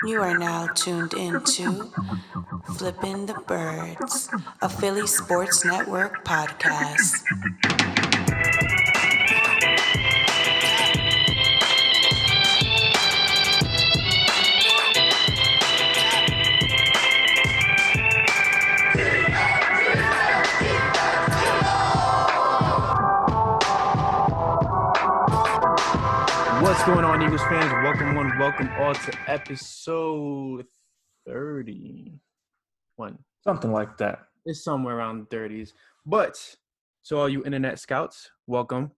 You are now tuned into Flippin' the Birds, a Philly Sports Network podcast. What's going on, Eagles fans? Welcome all to episode 31. Something like that. It's somewhere around the 30s. But to all you internet scouts, welcome.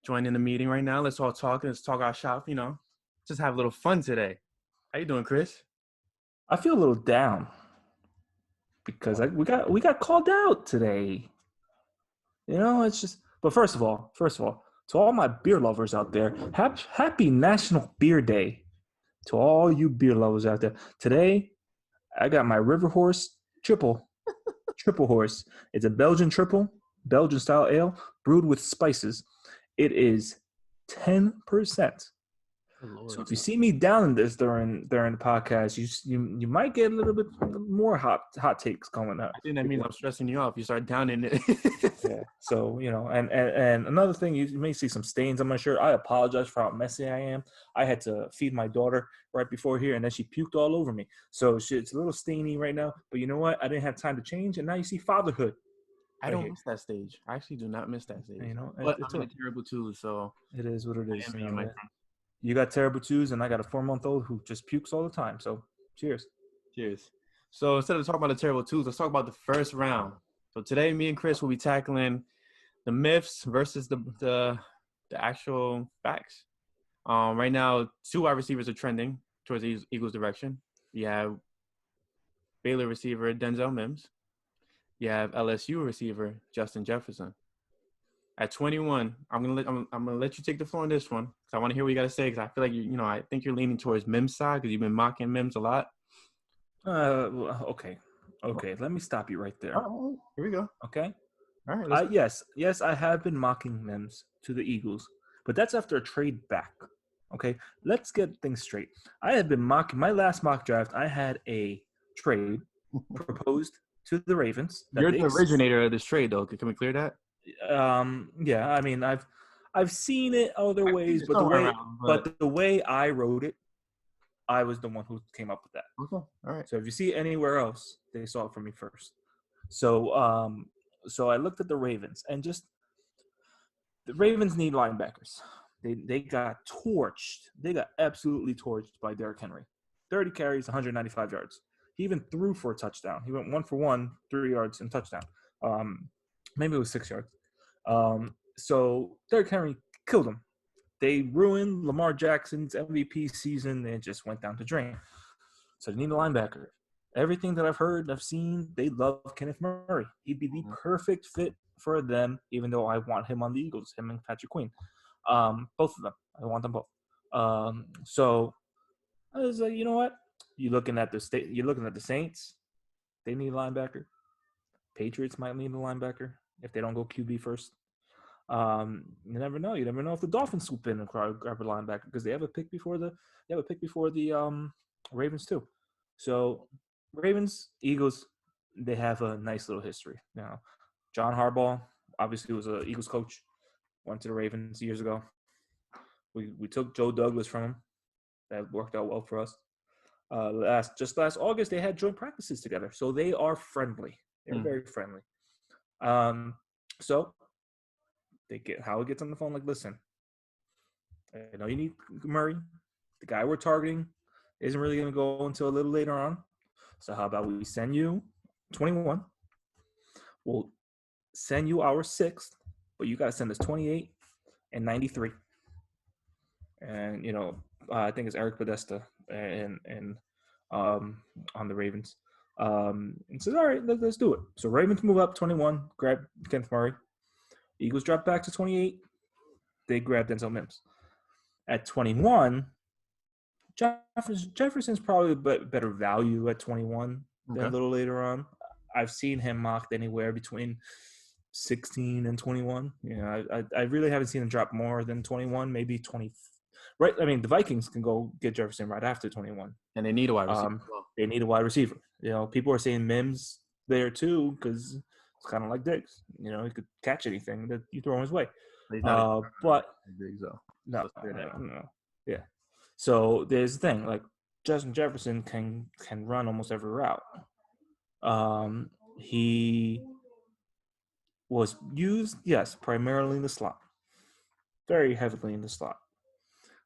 Join in the meeting right now. Let's all talk. Let's talk our shop, Just have a little fun today. How you doing, Chris? I feel a little down because we got called out today. It's just. But first of all, to all my beer lovers out there, happy National Beer Day to all you beer lovers out there. Today, I got my River Horse triple horse. It's a Belgian style ale brewed with spices. It is 10%. So if you see me down in this during the podcast, you might get a little bit more hot takes coming up. I think that means I'm stressing you out if you start downing it. Yeah. So and another thing, you may see some stains on my shirt. I apologize for how messy I am. I had to feed my daughter right before here, and then she puked all over me. So it's a little stainy right now. But you know what? I didn't have time to change, and now you see fatherhood. I don't miss that stage. I actually do not miss that stage. But I'm in a terrible too, so it is what it is. my You got terrible twos, and I got a 4-month-old who just pukes all the time. So, cheers. Cheers. So instead of talking about the terrible twos, let's talk about the first round. So today, me and Chris will be tackling the myths versus the actual facts. Right now, 2 wide receivers are trending towards the Eagles' direction. You have Baylor receiver Denzel Mims. You have LSU receiver Justin Jefferson. At 21, I'm gonna let you take the floor on this one because I want to hear what you got to say. Because I feel like I think you're leaning towards Mims' side because you've been mocking Mims a lot. Okay. Let me stop you right there. Oh, here we go. Okay. All right. Yes, I have been mocking Mims to the Eagles, but that's after a trade back. Okay, let's get things straight. I have been mocking my last mock draft. I had a trade proposed to the Ravens. You're the originator of this trade, though. Can we clear that? Yeah. I mean, I've seen it other ways, but the way I wrote it, I was the one who came up with that. Okay. All right. So if you see it anywhere else, they saw it from me first. So so I looked at the Ravens, and just the Ravens need linebackers. They got torched. They got absolutely torched by Derrick Henry. 30 carries, 195 yards. He even threw for a touchdown. He went 1 for 1, 3 yards and touchdown. Maybe it was 6 yards. So Derrick Henry killed him. They ruined Lamar Jackson's MVP season. And it just went down the drain. So they need a linebacker. Everything that I've heard, I've seen, they love Kenneth Murray. He'd be the perfect fit for them, even though I want him on the Eagles, him and Patrick Queen. Both of them. I want them both. So I was like, you know what? You're looking at the Saints. They need a linebacker. Patriots might need a linebacker if they don't go QB first. You never know. You never know if the Dolphins swoop in and grab a linebacker because they have a pick before the Ravens too. So Ravens, Eagles, they have a nice little history. Now, John Harbaugh obviously was an Eagles coach. Went to the Ravens years ago. We took Joe Douglas from him. That worked out well for us. Last August, they had joint practices together, so they are friendly. They're very friendly. So Howard gets on the phone like, listen, I know you need Murray. The guy we're targeting isn't really going to go until a little later on. So how about we send you 21? We'll send you our 6th, but you got to send us 28 and 93. And, I think it's Eric Podesta and on the Ravens. And says, all right, let's do it. So Ravens move up 21, grab Kenneth Murray. Eagles drop back to 28. They grab Denzel Mims. At 21, Jefferson's probably a better value at 21 than a little later on. I've seen him mocked anywhere between 16 and 21. I really haven't seen him drop more than 21, maybe 20, right. I mean, the Vikings can go get Jefferson right after 21. And they need a wide receiver. They need a wide receiver. People are saying Mims there too because it's kind of like Diggs. He could catch anything that you throw his way. He's not but Diggs though. no. Yeah. So there's the thing. Like Justin Jefferson can run almost every route. He was used, yes, primarily in the slot, very heavily in the slot.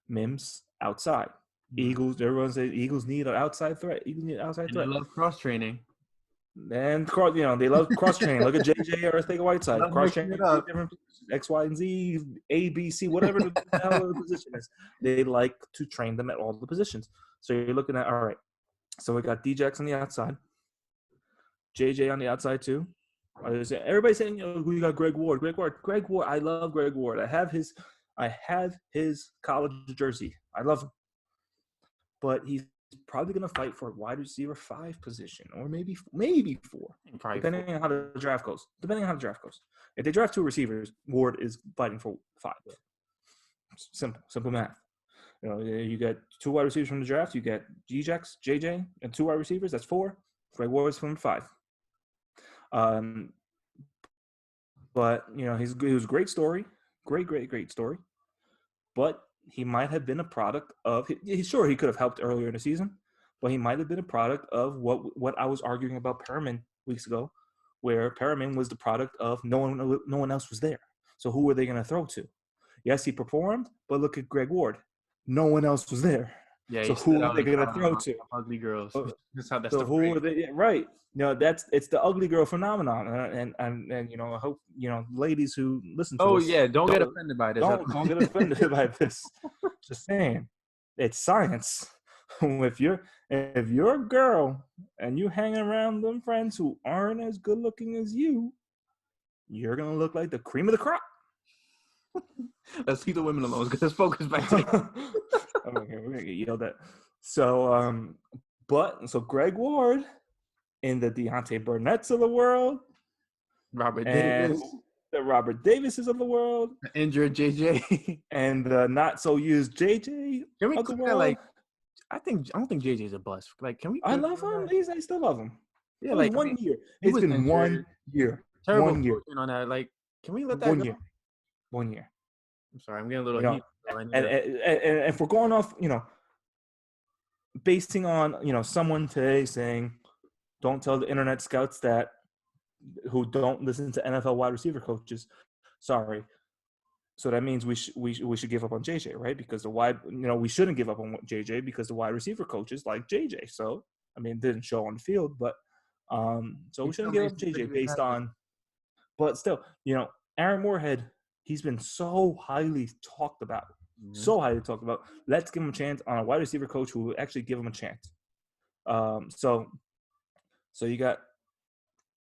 Mims outside. Eagles. Everyone says Eagles need an outside threat. Eagles need an outside threat. They love cross training. And they love cross training. Look at JJ or Whiteside. Cross training different X, Y, and Z, A, B, C, whatever the hell the position is. They like to train them at all the positions. So you're looking at, all right. So we got Djax on the outside, JJ on the outside too. Everybody's saying, we got Greg Ward. I love Greg Ward. I have his college jersey. I love him. But he's probably going to fight for a wide receiver 5 position, or maybe 4, depending on how the draft goes. If they draft 2 receivers, Ward is fighting for 5. Simple math. You get 2 wide receivers from the draft. You get Djax, JJ, and 2 wide receivers. That's 4. Greg Ward is from 5. But he was a great story, great story. But he might have been a product of. Sure, he could have helped earlier in the season, but he might have been a product of what I was arguing about Perriman weeks ago, where Perriman was the product of no one else was there. So who were they going to throw to? Yes, he performed, but look at Greg Ward. No one else was there. Yeah, so who are they going to throw to? Ugly girls. That's so who are they? Right. It's the ugly girl phenomenon, and I hope ladies who listen to this. Don't get offended by this. Don't get offended by this. Just saying, it's science. If you're a girl and you hang around them friends who aren't as good looking as you're gonna look like the cream of the crop. Let's keep the women alone. Let's focus back to okay, we're gonna get yelled at. So Greg Ward in the Deontay Burnett's of the world, Robert Davis, the Robert Davises of the world, the injured JJ, and the not so used JJ. Can we clear that? I don't think JJ's a bust. Can we? I love him. I still love him. Yeah, 1 year. It's been 1 year. Terrible 1 year on that. Can we let that 1 go? year. 1 year. I'm sorry, I'm getting a little heat. And if we're going off, basing on, someone today saying, don't tell the internet scouts who don't listen to NFL wide receiver coaches, sorry. So that means we should give up on JJ, right? Because we shouldn't give up on JJ because the wide receiver coaches like JJ. So, it didn't show on the field, but so we shouldn't give up JJ based on, but still, Aaron Moorhead, he's been so highly talked about. Let's give him a chance on a wide receiver coach who will actually give him a chance. So you got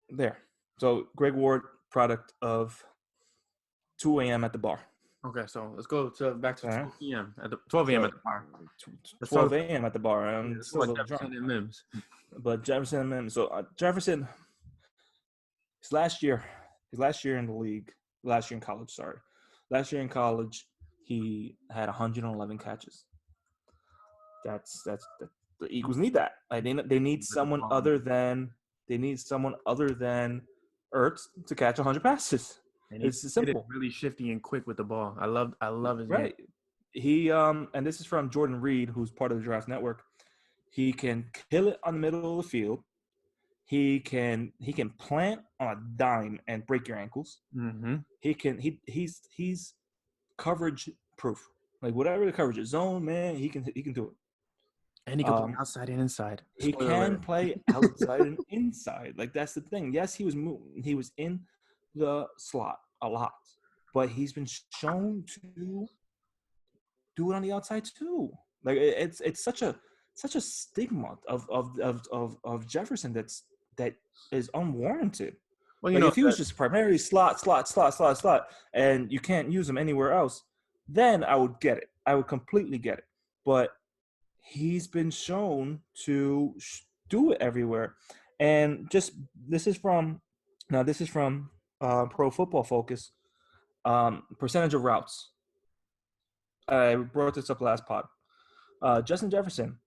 there. So Greg Ward, product of 2 a.m. at the bar. Okay, so let's go back to 12 p.m. 12 a.m. at the bar. 12 a.m. at the bar. I'm still Jefferson drunk. and Mims. But Jefferson and Mims. So Jefferson, his last year in the league, last year in college, he had 111 catches. That's the Eagles need that. They need someone other than Ertz to catch 100 passes. It's simple. Really shifty and quick with the ball. I love his right. game. He and this is from Jordan Reed, who's part of the Draft Network. He can kill it on the middle of the field. He can plant on a dime and break your ankles. Mm-hmm. He's coverage proof. Whatever the coverage is, zone man, he can do it. And he can play outside and inside. He can play outside and inside. That's the thing. Yes, he was in the slot a lot, but he's been shown to do it on the outside too. It's such a stigma of Jefferson that is unwarranted. Well, if he was just primarily slot, and you can't use him anywhere else, then I would get it. I would completely get it. But he's been shown to do it everywhere. And this is from Pro Football Focus. Percentage of routes. I brought this up last pod. Justin Jefferson,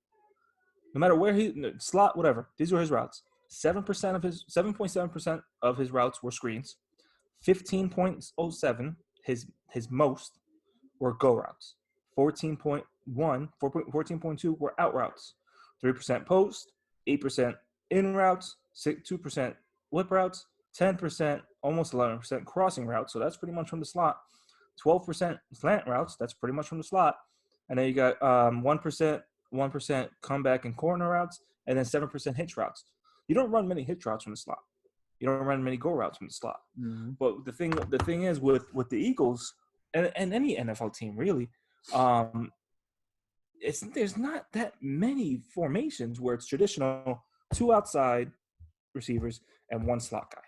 no matter where slot, whatever, these were his routes. 7.7% of his routes were screens. 15.07, his most, were go routes. 14.2 were out routes. 3% post, 8% in routes, 2% whip routes, 10%, almost 11% crossing routes. So that's pretty much from the slot. 12% slant routes. That's pretty much from the slot. And then you got 1% comeback and corner routes, and then 7% hitch routes. You don't run many hitch routes from the slot. You don't run many go routes from the slot. Mm-hmm. But the thing is with the Eagles and any NFL team really, there's not that many formations where it's traditional 2 outside receivers and 1 slot guy.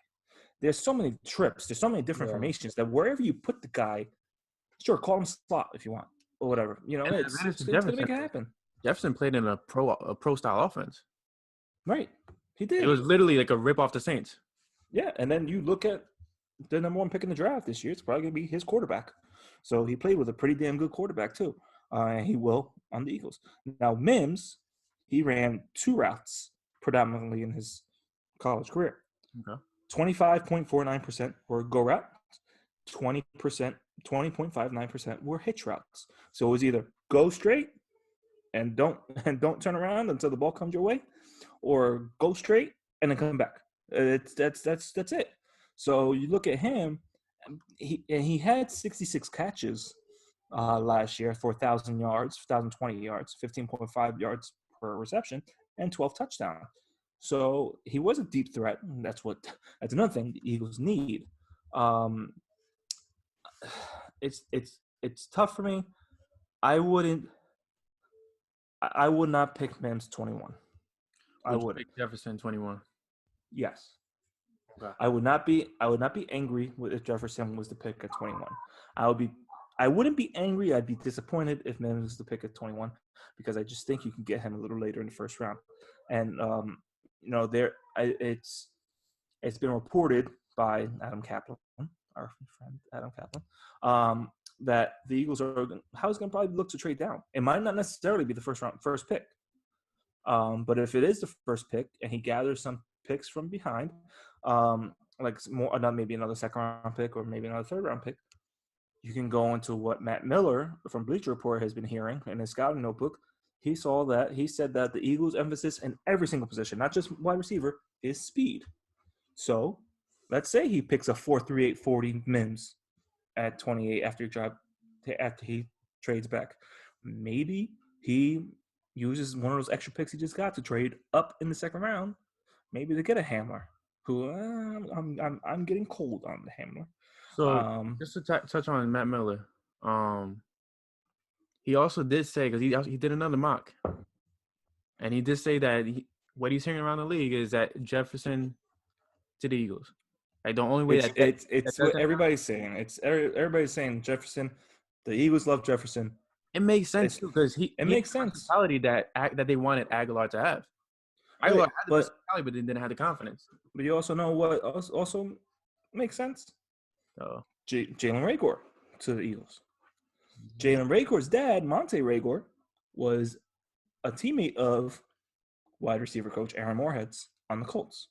There's so many trips. There's so many different formations that wherever you put the guy, sure, call him slot if you want or whatever. You know, it's going to make it happen. Jefferson played in a pro style offense. Right. He did. It was literally like a rip off the Saints. Yeah, and then you look at the number 1 pick in the draft this year. It's probably going to be his quarterback. So he played with a pretty damn good quarterback too. And he will on the Eagles. Now, Mims, he ran 2 routes predominantly in his college career. Okay. 25.49% were go routes. 20.59% were hitch routes. So it was either go straight and don't turn around until the ball comes your way, or go straight and then come back. That's it. So you look at him, he had 66 catches last year for 1,000 yards, 1,020 yards, 15.5 yards per reception, and 12 touchdowns. So he was a deep threat. That's another thing the Eagles need. It's tough for me. I would not pick Mims 21. I would pick Jefferson 21. Yes. Okay. I would not be angry if Jefferson was the pick at 21. I wouldn't be angry. I'd be disappointed if Mims was the pick at 21 because I just think you can get him a little later in the first round. And it's been reported by Adam Kaplan, our friend Adam Kaplan, that the Eagles going to probably look to trade down. It might not necessarily be the first pick. But if it is the first pick and he gathers some picks from behind, maybe another second round pick or maybe another third round pick, you can go into what Matt Miller from Bleacher Report has been hearing in his scouting notebook. He said that the Eagles' emphasis in every single position, not just wide receiver, is speed. So let's say he picks a 4.38 40 Mims at 28 after he trades back. Maybe he uses one of those extra picks he just got to trade up in the second round, maybe to get a Hamler. Who I'm getting cold on the Hamler. So just to touch on Matt Miller, he also did say, because he did another mock, and he did say that what he's hearing around the league is that Jefferson to the Eagles. Like the only way it's what everybody's saying. Everybody's saying Jefferson. The Eagles love Jefferson. It makes sense too because he makes had sense. the mentality that they wanted Aguilar to have. Aguilar had the personality, but they didn't have the confidence. But you also know what also makes sense. Jalen Reagor to the Eagles. Jalen Reagor's dad, Monte Reagor, was a teammate of wide receiver coach Aaron Moorhead's on the Colts.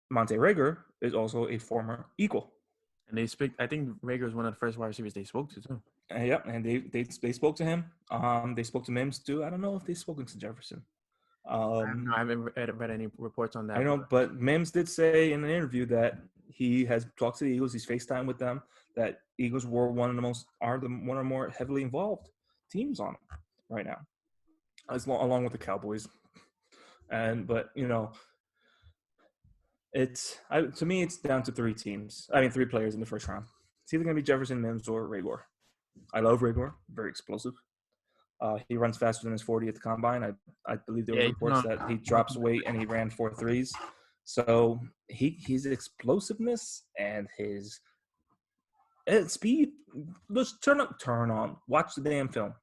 Monte Reagor is also a former Eagle. And I think Reagor is one of the first wide receivers they spoke to too. Yeah, and they spoke to him. They spoke to Mims too. I don't know if they've spoken to Jefferson. I haven't read any reports on that. I know, but Mims did say in an interview that he has talked to the Eagles. He's FaceTime with them. That Eagles were one of the more heavily involved teams on it right now, along with the Cowboys. But to me it's down to 3 players in the first round. It's either going to be Jefferson, Mims, or Reagor. I love Reagor. Very explosive. He runs faster than his 40 at the combine. I believe there were reports that he drops weight and he ran 4.3s. So his explosiveness and his speed. Just turn on. Watch the damn film.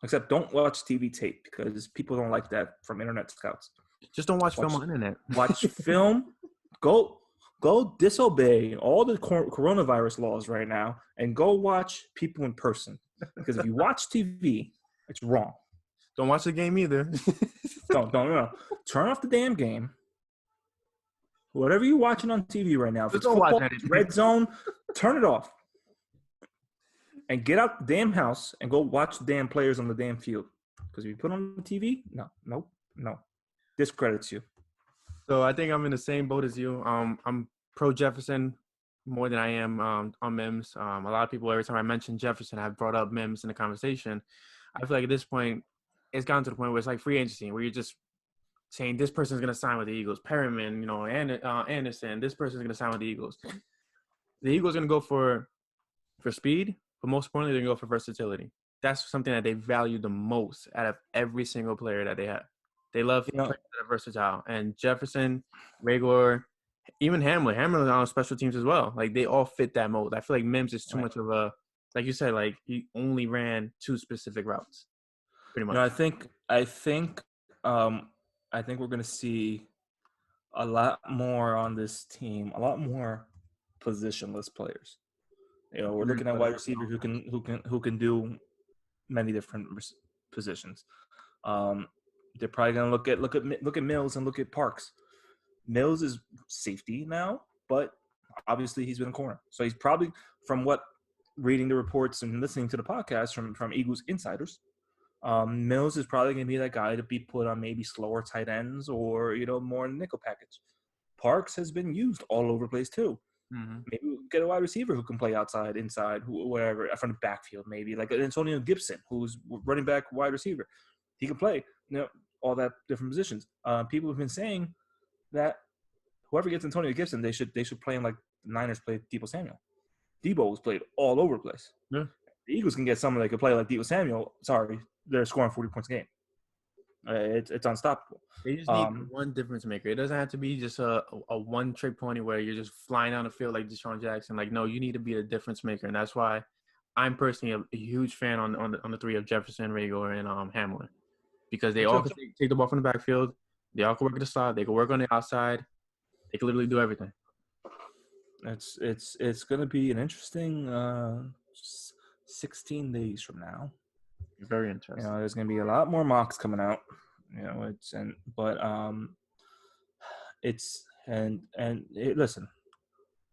Except don't watch TV tape because people don't like that from internet scouts. Just don't watch film on the internet. Watch film. Go Go disobey all the coronavirus laws right now and go watch people in person. Because if you watch TV, it's wrong. Don't watch the game either. Don't. Turn off the damn game. Whatever you're watching on TV right now, if Just it's don't watch football, anything. red zone, turn it off. And get out the damn house and go watch the damn players on the damn field. Because if you put on the TV, no. Discredits you. So I think I'm in the same boat as you. I'm pro Jefferson more than I am on Mims. A lot of people, every time I mention Jefferson, have brought up Mims in the conversation. I feel like at this point, it's gotten to the point where it's like free agency, where you're just saying this person's going to sign with the Eagles. Perriman, Anderson, this person's going to sign with the Eagles. The Eagles are going to go for speed, but most importantly, they're going to go for versatility. That's something that they value the most out of every single player that they have. They love players that are versatile. And Jefferson, Rager, even Hamler. Hamler is on special teams as well. Like, they all fit that mold. I feel like Mims is too much of a, like you said, like, he only ran 2 specific routes, pretty much. I think we're going to see a lot more on this team, a lot more positionless players. We're looking at wide receivers who can do many different positions. They're probably going to look at Mills and look at Parks. Mills is safety now, but obviously he's been a corner. So he's probably, from what reading the reports and listening to the podcast from Eagles insiders, Mills is probably going to be that guy to be put on maybe slower tight ends or, more nickel package. Parks has been used all over the place too. Mm-hmm. Maybe we'll get a wide receiver who can play outside, inside, wherever, from the backfield, maybe like Antonio Gibson, who's running back, wide receiver. He can play, all that different positions. People have been saying that whoever gets Antonio Gibson, they should play him like the Niners played Deebo Samuel. Deebo was played all over the place. Yeah. The Eagles can get someone that could play like Deebo Samuel. Sorry, they're scoring 40 points a game. It's unstoppable. They just need one difference maker. It doesn't have to be just a one-trick pony where you're just flying down the field like Deshaun Jackson. Like, no, you need to be a difference maker, and that's why I'm personally a huge fan on the 3 of Jefferson, Rager, and Hamler, because they all can take the ball from the backfield. They all can work at the slot. They can work on the outside. They can literally do everything. It's going to be an interesting 16 days from now. Very interesting. There's going to be a lot more mocks coming out. Listen,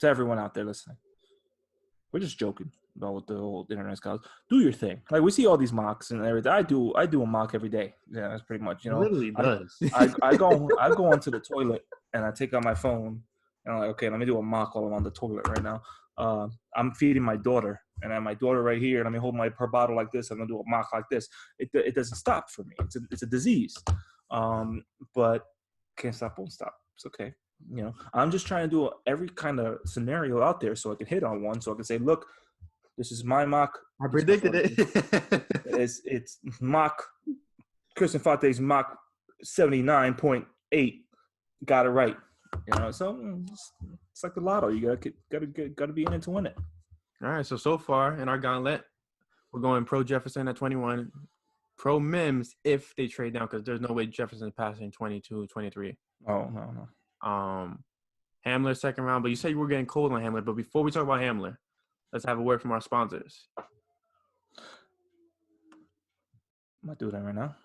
to everyone out there listening, we're just joking about what the whole internet calls. Do your thing. Like, we see all these mocks and everything. I do a mock every day. Yeah, that's pretty much, Literally does. I go onto the toilet and I take out my phone and I'm like, okay, let me do a mock while I'm on the toilet right now. I'm feeding my daughter, and I have my daughter right here, and I'm gonna hold her bottle like this. I'm gonna do a mock like this. It doesn't stop for me. It's a disease, but can't stop, won't stop. It's okay. I'm just trying to do every kind of scenario out there so I can hit on one. So I can say, look, this is my mock. I predicted it. It's mock. Chris Infante's mock 79.8. Got it right. So it's like the lotto. You gotta be in it to win it. All right. So far in our gauntlet, we're going pro Jefferson at 21, pro Mims if they trade down, because there's no way Jefferson's passing 22, 23. Oh no. Hamler second round, but you said you were getting cold on Hamler. But before we talk about Hamler, let's have a word from our sponsors. I'm not doing that right now.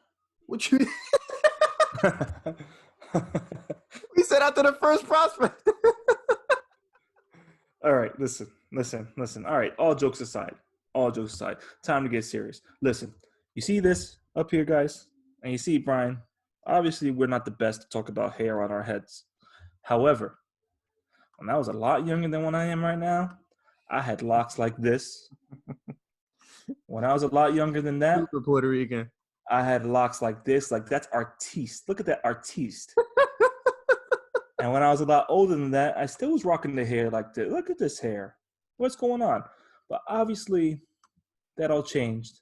What you? We said after the first prospect. All right, listen. All right, all jokes aside, time to get serious. Listen, you see this up here, guys, and you see Brian. Obviously, we're not the best to talk about hair on our heads. However, when I was a lot younger than what I am right now, I had locks like this. When I was a lot younger than that, Super Puerto Rican, I had locks like this. Like, that's artiste. Look at that artiste. And when I was a lot older than that, I still was rocking the hair like this. Look at this hair. What's going on? But obviously, that all changed.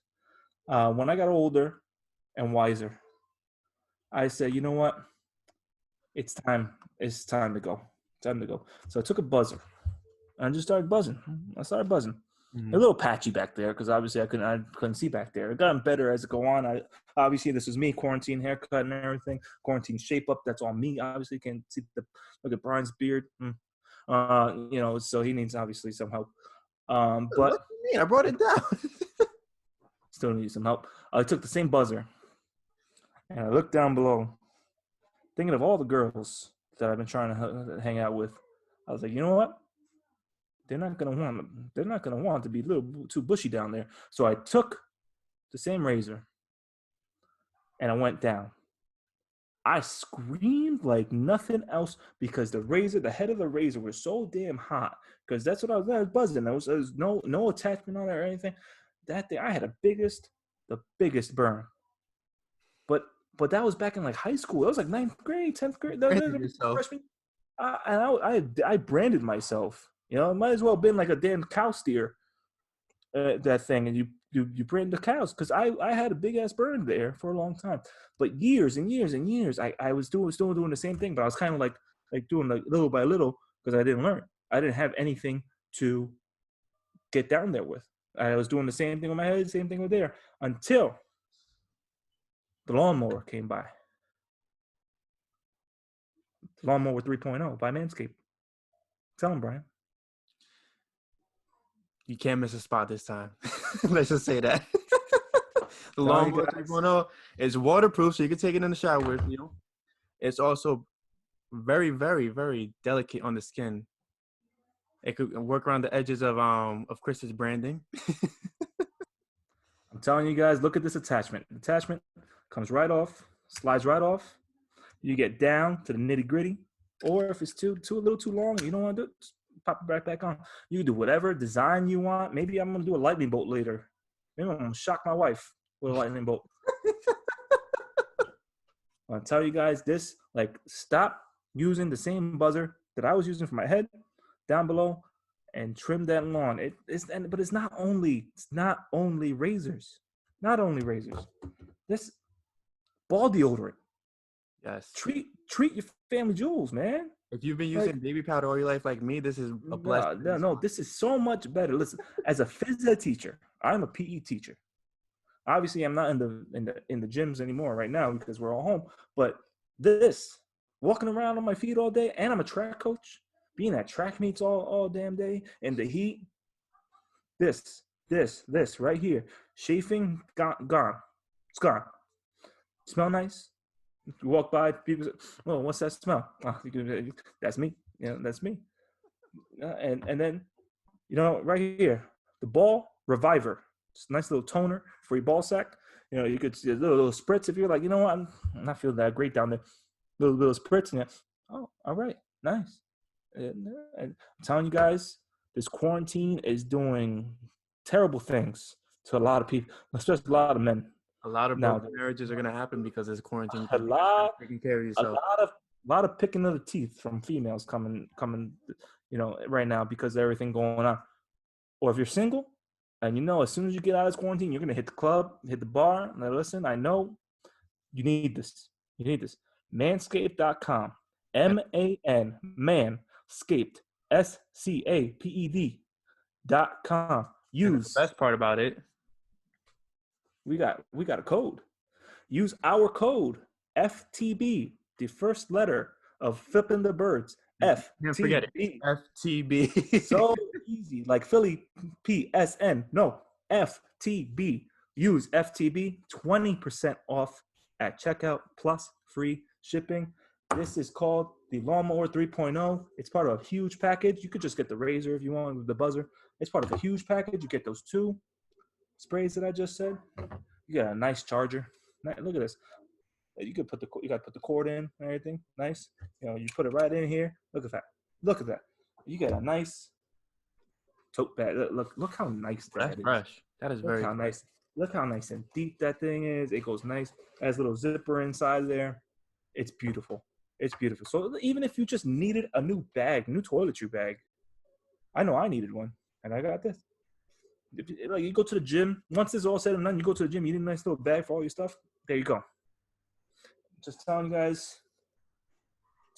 When I got older and wiser, I said, you know what? It's time. It's time to go. So I took a buzzer and just started buzzing. Mm-hmm. A little patchy back there because obviously I couldn't see back there. It got better as it go on. Obviously this is me, quarantine haircut and everything, quarantine shape up. That's all me. Obviously you can see look at Brian's beard. So he needs obviously some help. What But do you mean? I brought it down. still need some help. I took the same buzzer and I looked down below, thinking of all the girls that I've been trying to hang out with. I was like, you know what? They're not gonna want to be a little too bushy down there. So I took the same razor and I went down. I screamed like nothing else because the head of the razor was so damn hot. Because that's what I was buzzing. There was no attachment on it or anything. That thing, I had the biggest burn. But that was back in like high school. That was like 9th grade, 10th grade. Branded yourself. Freshman. I branded myself. It might as well have been like a damn cow steer. That thing, and you brand the cows, because I had a big ass burn there for a long time. But years and years and years, I was still doing the same thing, but I was kind of like doing like little by little because I didn't learn. I didn't have anything to get down there with. I was doing the same thing with my head, same thing with there, until the lawnmower came by. The lawnmower 3.0 by Manscaped. Tell him, Brian. You can't miss a spot this time. Let's just say that. The Sorry, Lawnmower guys. 3.0 is waterproof, so you can take it in the shower. It's also very, very, very delicate on the skin. It could work around the edges of Chris's branding. I'm telling you guys, look at this attachment. The attachment comes right off, slides right off. You get down to the nitty gritty, or if it's a little too long, you don't want to do it, just pop it back on. You can do whatever design you want. Maybe I'm gonna do a lightning bolt later. Maybe I'm gonna shock my wife with a lightning bolt. I'll tell you guys this: stop using the same buzzer that I was using for my head down below, and trim that lawn. But it's not only razors. Not only razors. This ball deodorant. Yes. Treat your family jewels, man. If you've been using baby powder all your life like me, this is a blessing. No, this is so much better. Listen, as a phys ed teacher, I'm a PE teacher. Obviously, I'm not in the gyms anymore right now because we're all home. But this, walking around on my feet all day, and I'm a track coach, being at track meets all damn day, and the heat. This right here, chafing gone. It's gone. Smell nice. You walk by, people say, "Oh, what's that smell?" Oh, that's me. That's me. And then, right here, the ball reviver. It's a nice little toner for your ball sack. You could see a little spritz if you're like, what, I'm not feeling that great down there. Little spritz. And oh, all right, nice. And I'm telling you guys, this quarantine is doing terrible things to a lot of people, especially a lot of men. A lot of broken marriages are gonna happen because it's quarantine. A lot taking care of yourself. A lot of picking of the teeth from females coming, right now because of everything going on. Or if you're single, and as soon as you get out of this quarantine, you're gonna hit the club, hit the bar. Now listen, I know you need this. You need this. Manscaped.com. MAN Manscaped SCAPED.com. Use the best part about it. We got a code. Use our code FTB, the first letter of Flippin' the Birds. FTB. Can't forget it. FTB. So easy, like Philly PSN. No, FTB. Use FTB, 20% off at checkout plus free shipping. This is called the Lawnmower 3.0. It's part of a huge package. You could just get the razor if you want with the buzzer. It's part of a huge package. You get those 2 sprays that I just said. You got a nice charger. Look at this. You got to put the cord in and everything. Nice. You put it right in here. Look at that. You got a nice tote bag. Look how nice that is. Fresh. That is very nice. Look how nice and deep that thing is. It goes nice. It has a little zipper inside there. It's beautiful. So even if you just needed a new toiletry bag, I know I needed one, and I got this. Like you go to the gym. Once this is all said and done, you go to the gym. You need a nice little bag for all your stuff. There you go. Just telling you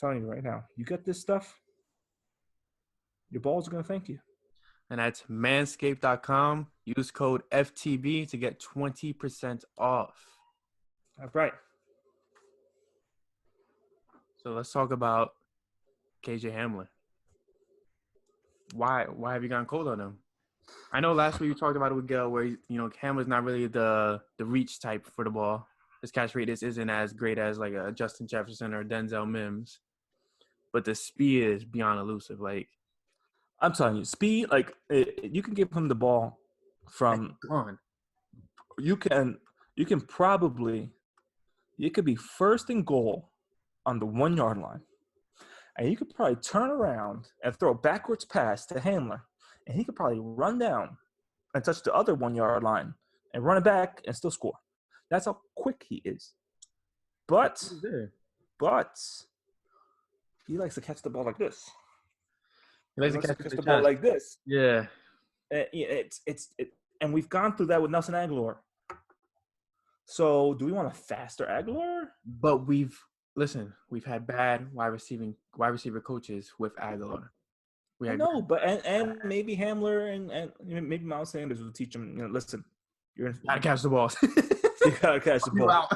right now. You get this stuff, your balls are gonna thank you. And that's manscaped.com. Use code FTB to get 20% off. All right. So let's talk about KJ Hamler. why have you gone cold on him? I know last week you talked about it with Gil, where Hamler's not really the reach type for the ball. His catch radius isn't as great as like a Justin Jefferson or Denzel Mims, but the speed is beyond elusive. Like I'm telling you, speed. Like you can give him the ball from. gone. You can probably. You could be first and goal on the 1 yard line, and you could probably turn around and throw a backwards pass to Hamler, and he could probably run down and touch the other 1 yard line and run it back and still score. That's how quick he is. But he likes to catch the ball like this. He likes to catch the ball like this. Yeah. And we've gone through that with Nelson Aguilar. So do we want a faster Aguilar? But we've had bad wide receiver coaches with Aguilar. But maybe Hamler and maybe Miles Sanders will teach him. Listen, you gotta catch the balls. You gotta catch the ball.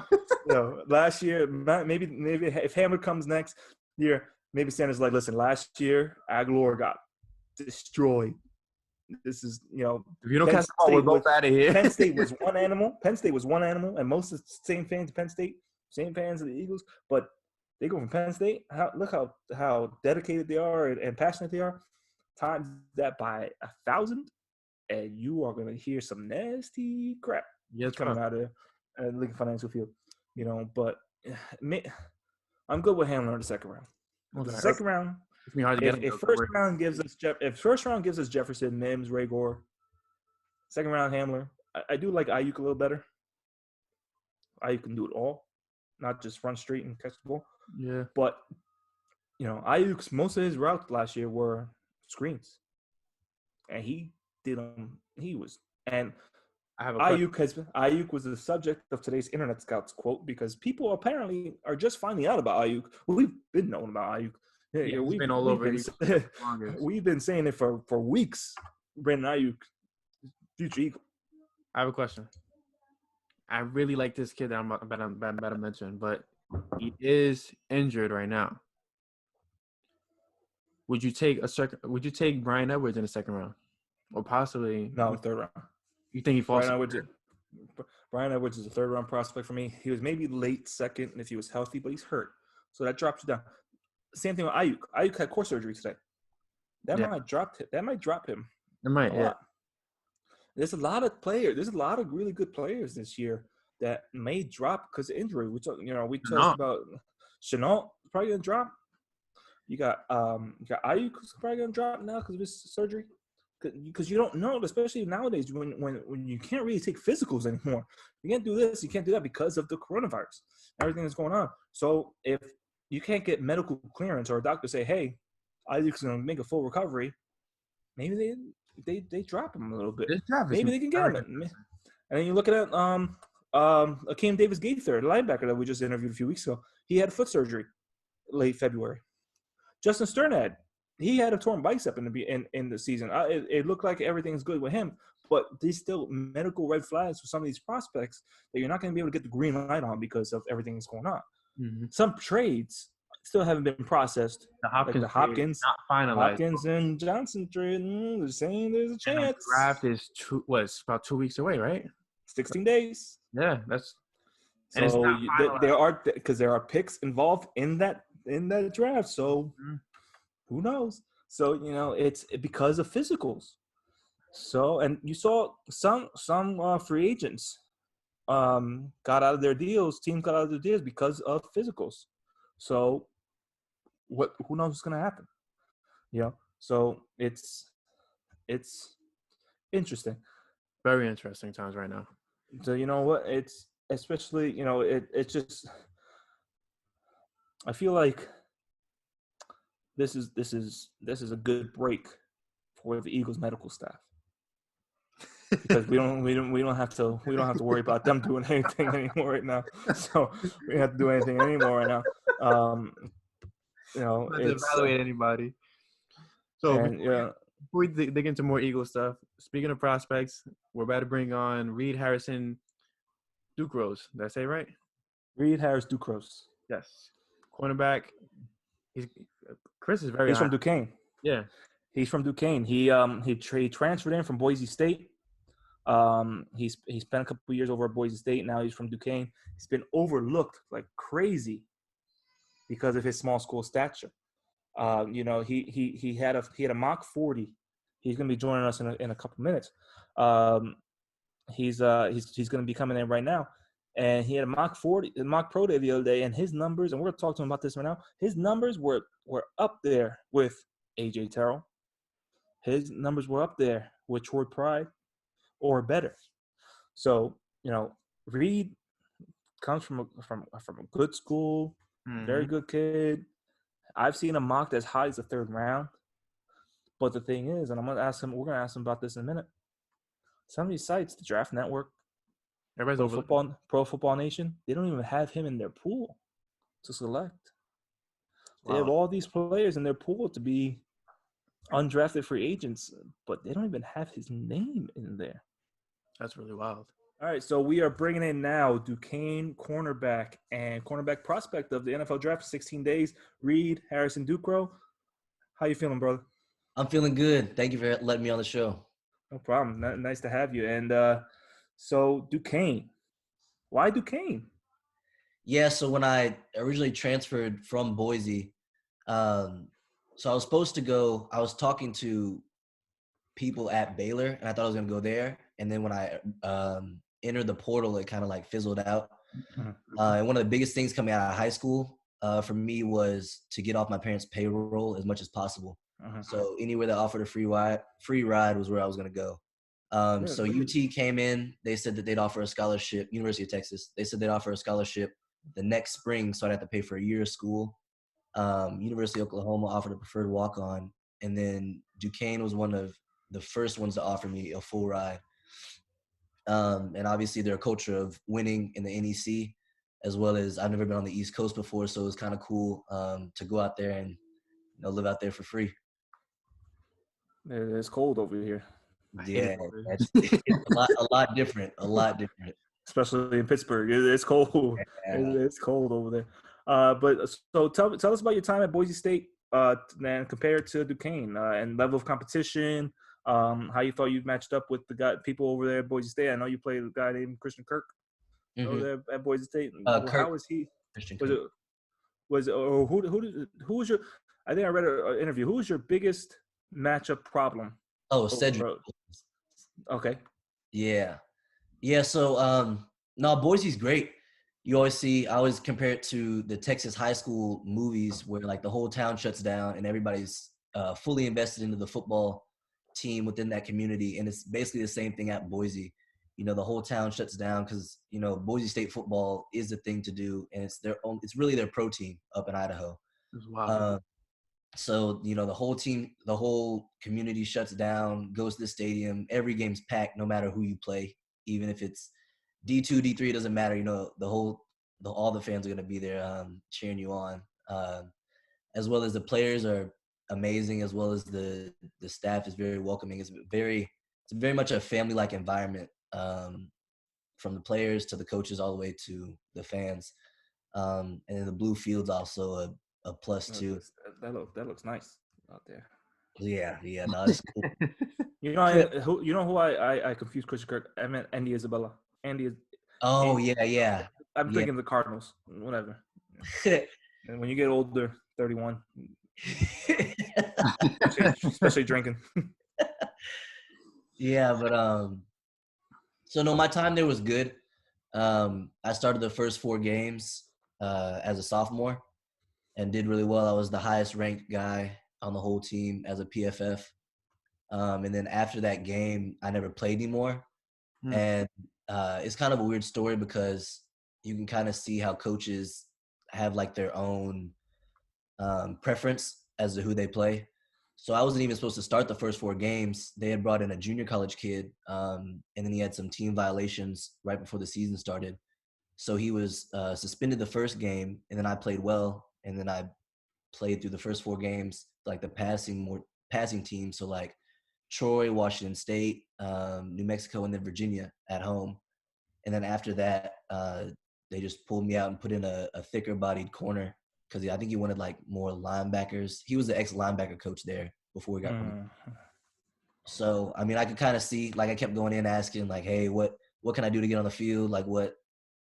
Last year, maybe if Hamler comes next year, maybe Sanders is like, listen, last year Aguilar got destroyed. This is, if you don't catch the ball, we're both out of here. Penn State was one animal. And most of the same fans of Penn State, same fans of the Eagles, but they go from Penn State. Look how dedicated they are and passionate they are. Times that by 1,000, and you are gonna hear some nasty crap coming out of Lincoln Financial Field. But I'm good with Hamler in the second round. Okay. The second round. If first round gives us Jefferson, Mims, Ray Gore, second round Hamler. I do like Ayuk a little better. Ayuk can do it all, not just run straight and catch the ball. Yeah. But Ayuk's most of his routes last year were screens, and he did them. Ayuk was the subject of today's Internet Scouts quote because people apparently are just finding out about Ayuk. We've been knowing about Ayuk. We've been all over. We've been saying it for weeks. Brandon Ayuk, future Eagle. I have a question. I really like this kid that I'm about to mention, but he is injured right now. Would you take Bryan Edwards in the second round, or possibly third round? You think he falls? Bryan Edwards is a third round prospect for me. He was maybe late second if he was healthy, but he's hurt, so that drops you down. Same thing with Ayuk. Ayuk had core surgery today. That might drop him. It might. Yeah. There's a lot of players. There's a lot of really good players this year that may drop because of injury. We talked about Chenault probably gonna drop. You got Ayuk who's probably gonna drop now because of his surgery. Because you don't know, especially nowadays when you can't really take physicals anymore. You can't do this, you can't do that because of the coronavirus, everything that's going on. So if you can't get medical clearance or a doctor say, hey, Isaac's going to make a full recovery, maybe they drop him a little bit. Maybe they can get him. And then you look at Akeem Davis-Gaither, the linebacker that we just interviewed a few weeks ago. He had foot surgery late February. Justin Sternad, he had a torn bicep in the season. It looked like everything's good with him, but there's still medical red flags for some of these prospects that you're not going to be able to get the green light on because of everything that's going on. Mm-hmm. Some trades still haven't been processed. The Hopkins not finalized. Hopkins and Johnson trade. They're saying there's a chance. The draft is about 2 weeks away, right? 16 days. Yeah, that's. So there are picks involved in that draft. So who knows? So it's because of physicals. So and you saw some free agents got out of their deals. Teams got out of their deals because of physicals. So who knows what's gonna happen? So it's interesting. Very interesting times right now. So you know what? It's especially it's just I feel like this is a good break for the Eagles medical staff. Because we don't have to worry about them doing anything anymore right now. So we don't have to do anything anymore right now. Not to evaluate anybody. So before we dig into more Eagle stuff, speaking of prospects, we're about to bring on Reid Harrison-Ducros. Did I say it right? Reid Harrison-Ducros. Yes. Cornerback. Chris is very. He's from Duquesne. Yeah. He's from Duquesne. He transferred in from Boise State. He spent a couple years over at Boise State. Now he's from Duquesne. He's been overlooked like crazy because of his small school stature. He had a mock 40. He's going to be joining us in a couple minutes. He's going to be coming in right now, and he had a mock 40, mock pro day the other day, and his numbers. And we're going to talk to him about this right now. His numbers were up there with AJ Terrell. His numbers were up there with Troy Pride, or better. So Reed comes from a good school, very good kid. I've seen him mocked as high as the third round. But the thing is, and we're going to ask him about this in a minute. Some of these sites, the Draft Network, Pro Football Nation, they don't even have him in their pool to select. They have all these players in their pool to be undrafted free agents, but they don't even have his name in there. That's really wild. All right, so we are bringing in now Duquesne cornerback and cornerback prospect of the NFL draft for 16 days, Reid Harrison-Ducros. How you feeling, brother? I'm feeling good. Thank you for letting me on the show. No problem. Nice to have you. And so Duquesne, why Duquesne? Yeah, so when I originally transferred from Boise, so I was supposed to go, I was talking to people at Baylor, and I thought I was going to go there. And then when I entered the portal, it kind of like fizzled out. And one of the biggest things coming out of high school for me was to get off my parents' payroll as much as possible. So anywhere that offered a free ride was where I was going to go. So UT came in. They said that they'd offer a scholarship, University of Texas. They said they'd offer a scholarship the next spring, so I'd have to pay for a year of school. University of Oklahoma offered a preferred walk-on. And then Duquesne was one of the first ones to offer me a full ride. And obviously their culture of winning in the NEC, as well as I've never been on the East Coast before, so it was kind of cool to go out there and live out there for free. It's cold over here. Yeah, it's a lot different. Especially in Pittsburgh, it's cold. Yeah. It's cold over there. But so tell us about your time at Boise State, and compared to Duquesne, and level of competition. How you thought you matched up with people over there at Boise State. I know you played a guy named Christian Kirk over there at Boise State. How was he? Christian Kirk. Who was your? I think I read an interview. Who was your biggest matchup problem? Oh, Cedric. Okay. Yeah. So no, Boise's great. I always compare it to the Texas high school movies where like the whole town shuts down and everybody's fully invested into the football team within that community. And it's basically the same thing at Boise. The whole town shuts down because, Boise State football is the thing to do. And it's really their pro team up in Idaho. Wow. So, the whole team, the whole community shuts down, goes to the stadium. Every game's packed no matter who you play, even if it's D2, D3, it doesn't matter. All the fans are going to be there cheering you on, as well as the players are amazing, as well as the staff is very welcoming. It's very much a family-like environment, from the players to the coaches all the way to the fans. And then the blue field's also a plus too. That looks nice out there. Yeah, no, it's cool. who I confused Christian Kirk. I meant Andy Isabella. Oh, yeah. I'm thinking the Cardinals. Whatever. And when you get older, 31, especially drinking. Yeah, but so no, my time there was good. I started the first 4 games as a sophomore and did really well. I was the highest ranked guy on the whole team as a PFF. And then after that game, I never played anymore. And it's kind of a weird story because you can kind of see how coaches have like their own preference as to who they play. So I wasn't even supposed to start the first 4 games. They had brought in a junior college kid, and then he had some team violations right before the season started. So he was suspended the first game, and then I played well, and then I played through the first 4 games, like the passing team. So like Troy, Washington State, New Mexico, and then Virginia at home. And then after that, they just pulled me out and put in a thicker bodied corner because I think he wanted like more linebackers. He was the ex-linebacker coach there. before we got promoted. So, I mean, I could kind of see, like, I kept going in asking, like, hey, what can I do to get on the field? Like, what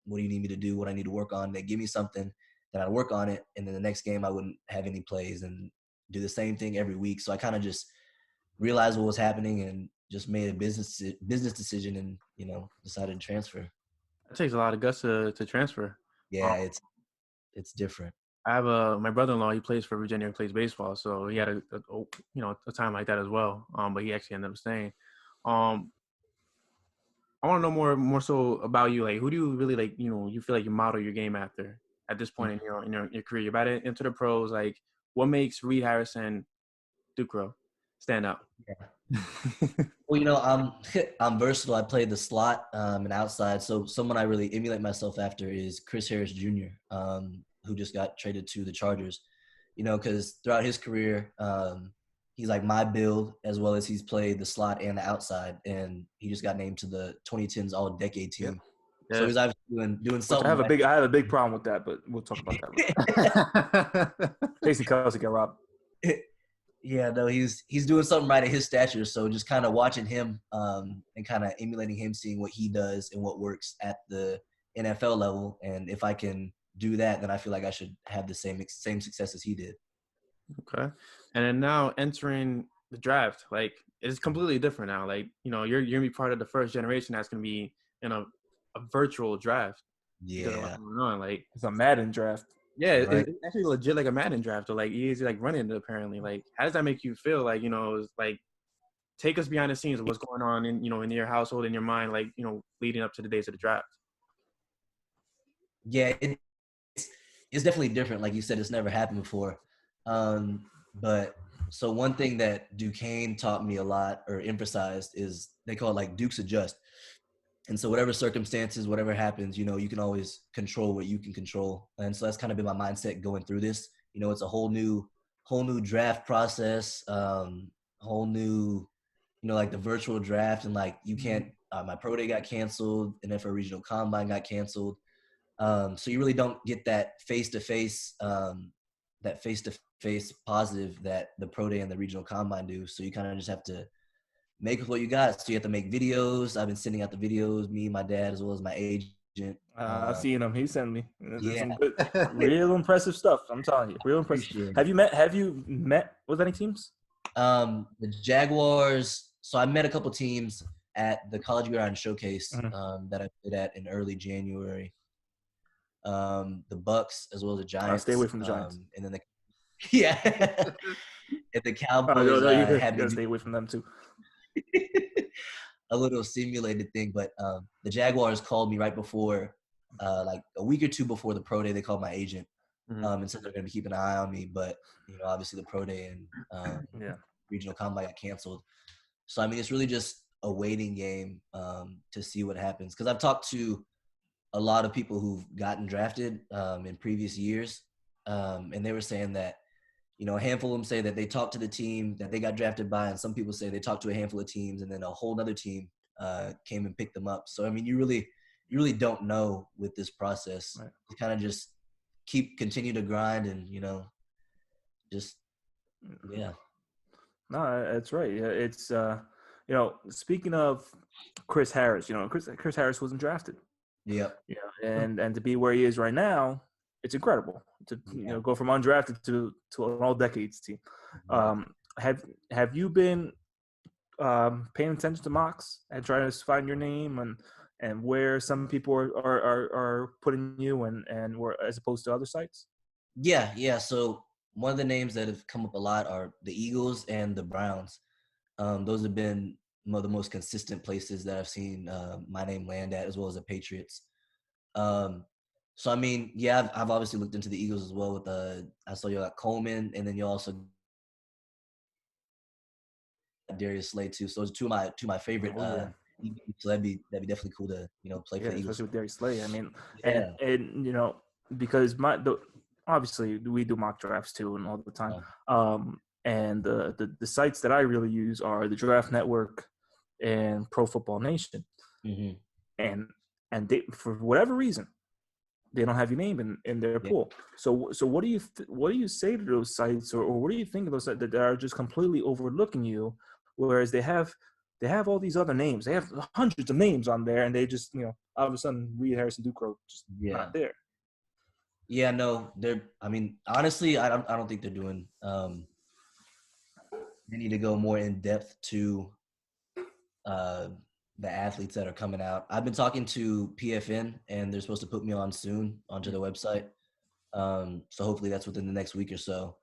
do you need me to do? What I need to work on? They give me something, then I'd work on it, and then the next game I wouldn't have any plays and do the same thing every week. So I kind of just realized what was happening and just made a business decision and, you know, decided to transfer. It takes a lot of guts to transfer. Yeah, it's different. I have my brother-in-law. He plays for Virginia and plays baseball, so he had a time like that as well. But he actually ended up staying. I want to know more so about you. Like, who do you really like? You know, you feel like you model your game after at this point in your career. You're about to enter the pros. Like, what makes Reid Harrison-Ducros stand out? Yeah. Well, you know, I'm versatile. I play the slot and outside. So someone I really emulate myself after is Chris Harris Jr., who just got traded to the Chargers. You know, because throughout his career, he's like my build, as well as he's played the slot and the outside, and he just got named to the 2010s All-Decade team. Yeah. So he's obviously doing something. I have a big problem with that, but we'll talk about that. Casey Kelsey got robbed. Yeah, no, he's doing something right at his stature. So just kind of watching him and kind of emulating him, seeing what he does and what works at the NFL level, and if I can do that, then I feel like I should have the same success as he did. Okay. And then now entering the draft, like, it's completely different now. Like, you know, you're gonna be part of the first generation that's gonna be in a virtual draft. Yeah. Like, it's a Madden draft. Yeah, right. It's actually legit like a Madden draft, or like easy like running it apparently. Like, how does that make you feel? Like, you know, it's like, take us behind the scenes of what's going on in, you know, in your household, in your mind, like, you know, leading up to the days of the draft. Yeah, it's definitely different. Like you said, it's never happened before. But so one thing that Duquesne taught me a lot, or emphasized, is they call it like Dukes adjust. And so whatever circumstances, whatever happens, you know, you can always control what you can control. And so that's kind of been my mindset going through this. You know, it's a whole new draft process, whole new, you know, like the virtual draft, and like you can't, my pro day got canceled, and then for regional combine got canceled. So you really don't get that face-to-face positive that the pro day and the regional combine do. So you kind of just have to make with what you got. So you have to make videos. I've been sending out the videos, me, my dad, as well as my agent. I've seen him. He sent me. Yeah. Some good, real impressive stuff. I'm telling you, real impressive. Appreciate it. Have you met with any teams? The Jaguars. So I met a couple teams at the College Gridiron Showcase that I played at in early January. The Bucks, as well as the Giants. Stay away from the Giants. And then and the Cowboys you had me gotta stay away from them too. a little simulated thing, but the Jaguars called me right before, like a week or two before the pro day. They called my agent and said they're going to be keeping an eye on me. But you know, obviously the pro day and regional combine got canceled. So I mean, it's really just a waiting game to see what happens. Because I've talked to a lot of people who've gotten drafted in previous years, and they were saying that, you know, a handful of them say that they talked to the team that they got drafted by, and some people say they talked to a handful of teams, and then a whole other team came and picked them up. So I mean, you really don't know with this process. Right. You kind of just continue to grind, and you know, just yeah. No, that's right. Yeah, it's you know, speaking of Chris Harris, you know, Chris Harris wasn't drafted. Yep. Yeah, and to be where he is right now, it's incredible to you know, go from undrafted to an all-decades team. Have you been paying attention to mocks and trying to find your name and where some people are putting you and where, as opposed to other sites? Yeah. So one of the names that have come up a lot are the Eagles and the Browns. Those have been one of the most consistent places that I've seen my name land at, as well as the Patriots. So I mean, yeah, I've obviously looked into the Eagles as well. With I saw you got Coleman, and then you also Darius Slay too. So those are two of my favorite. So that'd be definitely cool to, you know, play for the Eagles. Especially with Darius Slay. I mean, and you know, because obviously we do mock drafts too, and all the time. And the sites that I really use are the Draft Network and Pro Football Nation. And they, for whatever reason, they don't have your name in their pool. So what do you say to those sites, or what do you think of those sites that are just completely overlooking you, whereas they have all these other names, they have hundreds of names on there, and they just all of a sudden Reid Harrison-Ducros just not there. Yeah, no, they're. I mean, honestly, I don't think they're doing. They need to go more in depth to the athletes that are coming out. I've been talking to PFN, and they're supposed to put me on soon onto their website. So hopefully that's within the next week or so.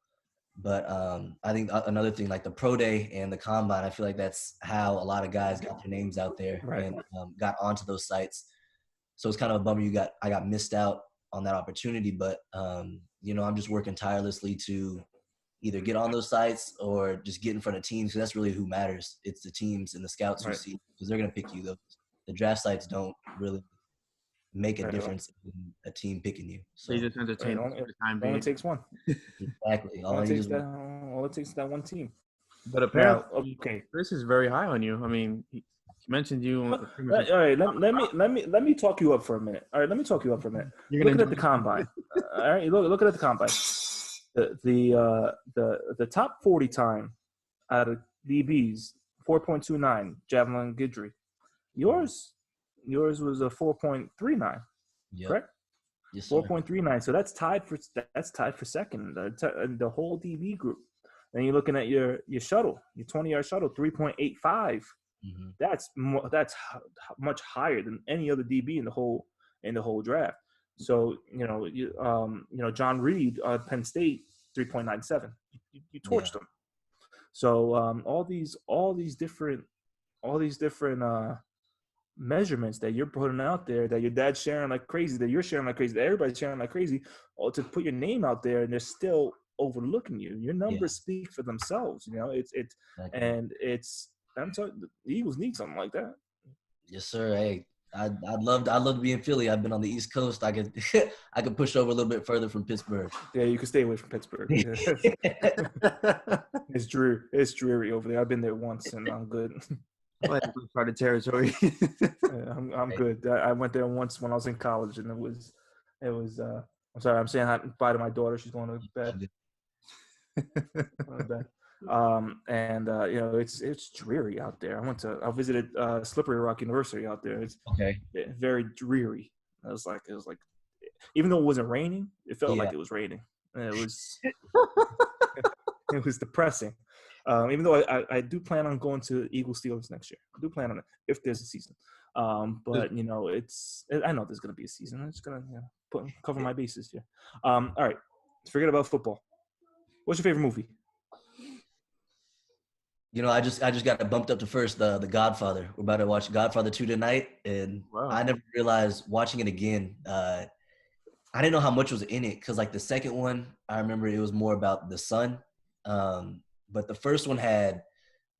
But I think another thing, like the pro day and the combine, I feel like that's how a lot of guys got their names out there and got onto those sites. So it's kind of a bummer I got missed out on that opportunity. But I'm just working tirelessly to either get on those sites or just get in front of teams, because that's really who matters. It's the teams and the scouts who see, because they're going to pick you. The draft sites don't really make a difference in a team picking you. So you just entertain for the time being. Only takes one. Exactly. All it takes is that one team. But apparently, Chris is very high on you. I mean, he mentioned you. All right, let me talk you up for a minute. Looking at the combine. All right, looking at the combine. The top 40 time out of DBs, 4.29, Javelin Guidry. Yours was a 4.39, correct? Yes, 4.39. So that's tied for second. The whole DB group. Then you're looking at your shuttle, your 20-yard shuttle, 3.85. Mm-hmm. That's much higher than any other DB in the whole draft. So John Reed, Penn State, 3.97. You torched them. So all these different measurements that you're putting out there, that your dad's sharing like crazy, that you're sharing like crazy, that everybody's sharing like crazy, or to put your name out there, and they're still overlooking you. Your numbers speak for themselves. I'm telling you, the Eagles need something like that. Yes, sir. Hey, I'd love to be in Philly. I've been on the East Coast. I could I could push over a little bit further from Pittsburgh. Yeah, you can stay away from Pittsburgh. It's dreary. It's dreary over there. I've been there once, and I'm good. Part of territory. I'm good. I went there once when I was in college, and it was. I'm sorry. I'm saying bye to my daughter. She's going to bed. It's dreary out there. I visited Slippery Rock University out there. It's very dreary. It was like even though it wasn't raining, it felt like it was raining. And it was it was depressing. Even though I do plan on going to Eagles Steelers next year. I do plan on it if there's a season. But I know there's going to be a season. I'm just going to cover my bases here. All right, let's forget about football. What's your favorite movie? I just got bumped up to first, the Godfather. We're about to watch Godfather 2 tonight, and I never realized watching it again. I didn't know how much was in it, because like the second one, I remember it was more about the son. But the first one had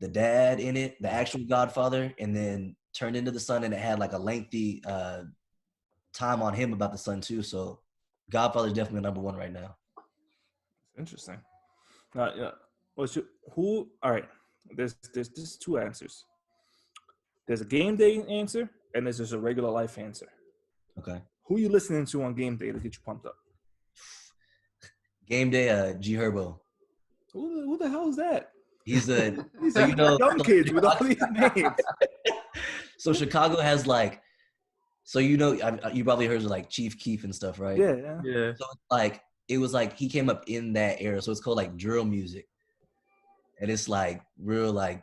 the dad in it, the actual Godfather, and then turned into the son, and it had like a lengthy time on him about the son too. So Godfather is definitely number one right now. Interesting. All right. There's two answers. There's a game day answer, and there's just a regular life answer. Okay. Who are you listening to on game day to get you pumped up? Game day, G Herbo. Who the hell is that? He's a young kids with all these names. So Chicago has you probably heard of like Chief Keef and stuff, right? Yeah. So it was like he came up in that era, so it's called like drill music, and it's like real like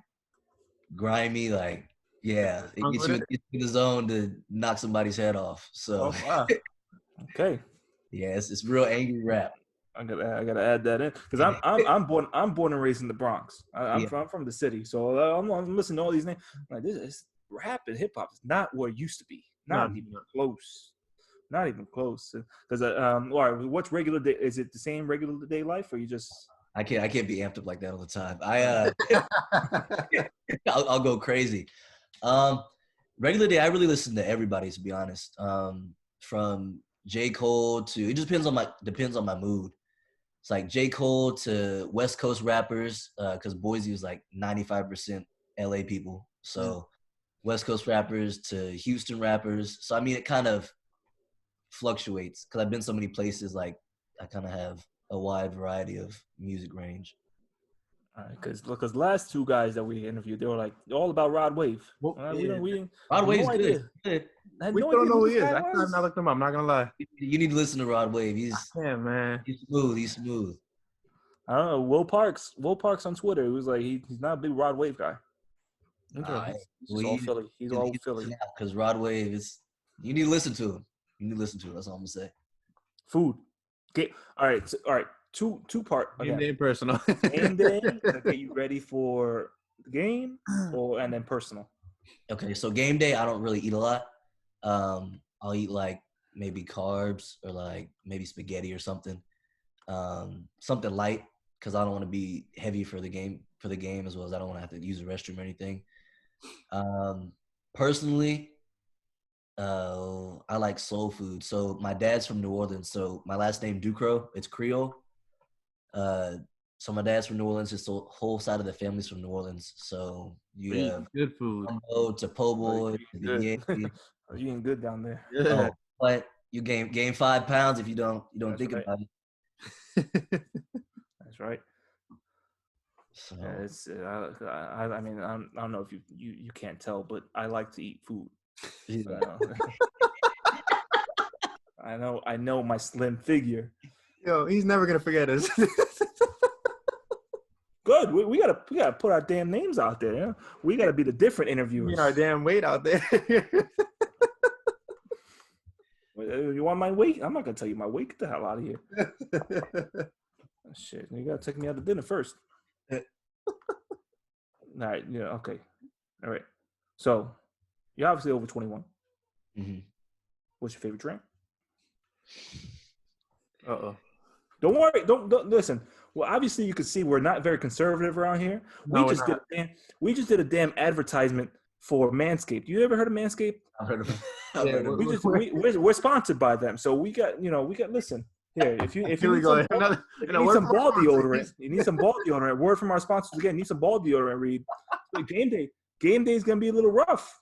grimy, like it gets you in the zone to knock somebody's head off. So okay, it's real angry rap. I gotta add that in, because I'm born and raised in the Bronx. I'm from the city, so I'm listening to all these names. Like, this is rap and hip hop is not what it used to be. Not even close. Not even close. Because all right, what's regular day? Is it the same regular day life, or you just? I can't be amped up like that all the time. I'll go crazy. Regular day, I really listen to everybody, to be honest. From J. Cole to, it just depends on my mood. It's like J. Cole to West Coast rappers, because Boise is like 95% LA people. So West Coast rappers to Houston rappers. So I mean, it kind of fluctuates because I've been so many places. Like I kind of have a wide variety of music range. All right, because last two guys that we interviewed, they were like all about Rod Wave. Well, We didn't. Rod Wave's no good. idea. Good. I had We no still don't idea know who he this is. guy I still have was. not looked him up. I'm not gonna lie. You need to listen to Rod Wave. Yeah, man. He's smooth. He's smooth. I don't know. Will Parks on Twitter. He was like, he's not a big Rod Wave guy. Okay. He's all Philly. He's all Philly. Because Rod Wave is. You need to listen to him. You need to listen to it. That's all I'm gonna say. Food. All right. Two part. Game day and personal. Game day to get you ready for the game, and then personal. Okay, so game day, I don't really eat a lot. I'll eat like maybe carbs or like maybe spaghetti or something. Something light because I don't want to be heavy for the game as well as I don't want to have to use the restroom or anything. Personally, I like soul food. So my dad's from New Orleans, so my last name Ducros, it's Creole. So my dad's from New Orleans. His whole side of the family's from New Orleans. So you have good food. to po' boy, You eating good down there. Yeah. but you gain 5 pounds if you don't That's think right. about it. That's right. So Yeah, it's I mean I don't know if you can't tell, but I like to eat food. yeah. I know my slim figure. Yo, he's never gonna forget us. Good. We gotta put our damn names out there. Yeah? We gotta be the different interviewers. You know, our damn weight out there. You want my weight? I'm not gonna tell you my weight. Get the hell out of here. Shit, you gotta take me out to dinner first. All right. Yeah. Okay. All right. So you're obviously over 21. Mm-hmm. What's your favorite drink? Uh-oh. Don't worry. Don't listen. Well, obviously you can see we're not very conservative around here. No, We just did a damn advertisement for Manscaped. You ever heard of Manscaped? I've heard of it. We're sponsored by them, so we got listen here. If you Here we need go. some ball deodorant, you need some ball deodorant. Word from our sponsors again. Need some ball deodorant, Reed. Like game day is gonna be a little rough,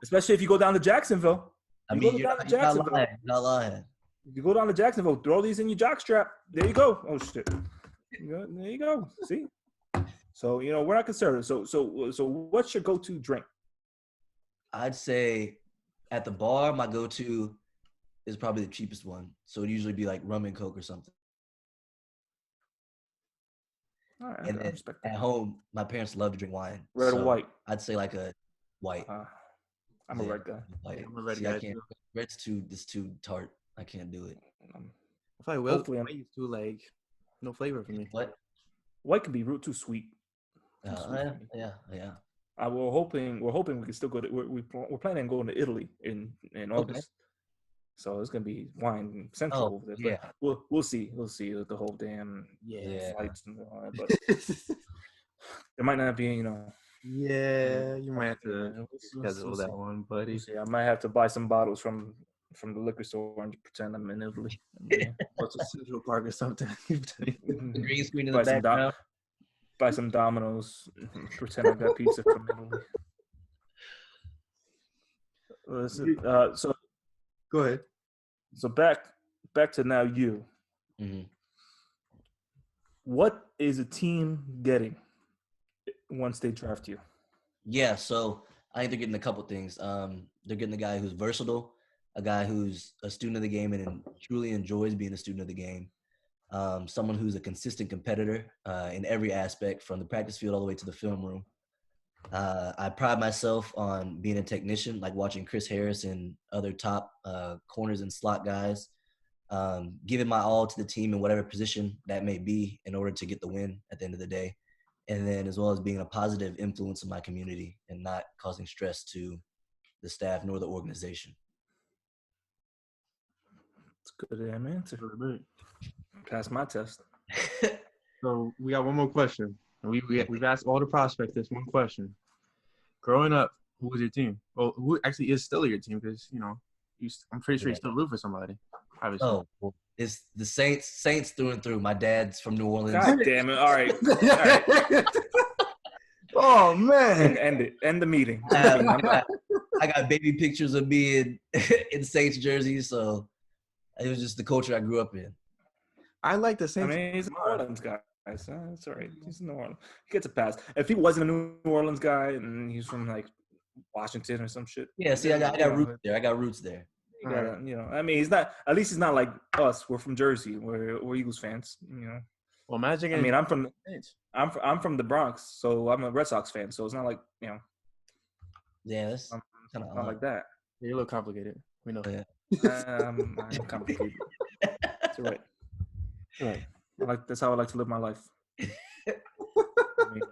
especially if you go down to Jacksonville. You're not lying. If you go down to Jacksonville, throw these in your jockstrap. There you go. Oh shit. There you go. See. So we're not conservative. So what's your go-to drink? I'd say at the bar, my go-to is probably the cheapest one. So it'd usually be like rum and Coke or something. All right, And I then respect that. at home, my parents love to drink wine. Red or white? I'd say like a white. I'm a red guy. White. I'm a red See, guy I can't. too. Red's too tart. I can't do it. I feel like Hopefully white is too like no flavor for me. What? White can be too sweet. Yeah. We're hoping we can still go to. We're planning on going to Italy in August. So it's gonna be wine central over there. But we'll see. We'll see the whole damn flights and all that. But there might not be, Yeah, you might have to schedule that one, buddy. We'll see. I might have to buy some bottles from the liquor store and pretend I'm in Italy. Go to Central Park or something. The green screen in Buy the some background. buy some Domino's. Pretend I got pizza from Italy. Listen, so Go ahead. So back to now you. Mm-hmm. What is a team getting once they draft you? Yeah, so I think they're getting a couple things. They're getting a guy who's versatile, a guy who's a student of the game and truly enjoys being a student of the game. Someone who's a consistent competitor in every aspect, from the practice field all the way to the film room. I pride myself on being a technician, like watching Chris Harris and other top corners and slot guys, giving my all to the team in whatever position that may be in order to get the win at the end of the day. And then as well as being a positive influence in my community and not causing stress to the staff nor the organization. It's a good damn answer. Pass my test. So we got one more question. We've asked all the prospects this one question. Growing up, who was your team? Well, who actually is still your team? Because I'm pretty sure you still root for somebody. Obviously. Oh, well, it's the Saints through and through. My dad's from New Orleans. God damn it! All right. Oh man. End the meeting. I got baby pictures of me in Saints jersey, so it was just the culture I grew up in. I like the I same. mean, he's a New Orleans guy, so it's all right. He's in New Orleans. He gets a pass. If he wasn't a New Orleans guy and he's from like Washington or some shit. Yeah, see, I got roots there. I got roots there. You gotta, you know, I mean, he's not. At least he's not like us. We're from Jersey. We're Eagles fans. You know. Well, Magic. I mean, I'm from the Bronx, so I'm a Red Sox fan. So it's not like, you know. Yeah, that's I'm kind of not like that. You're a little complicated. We know. Yeah. I'm complicated. That's right. Right. That's how I like to live my life. I mean,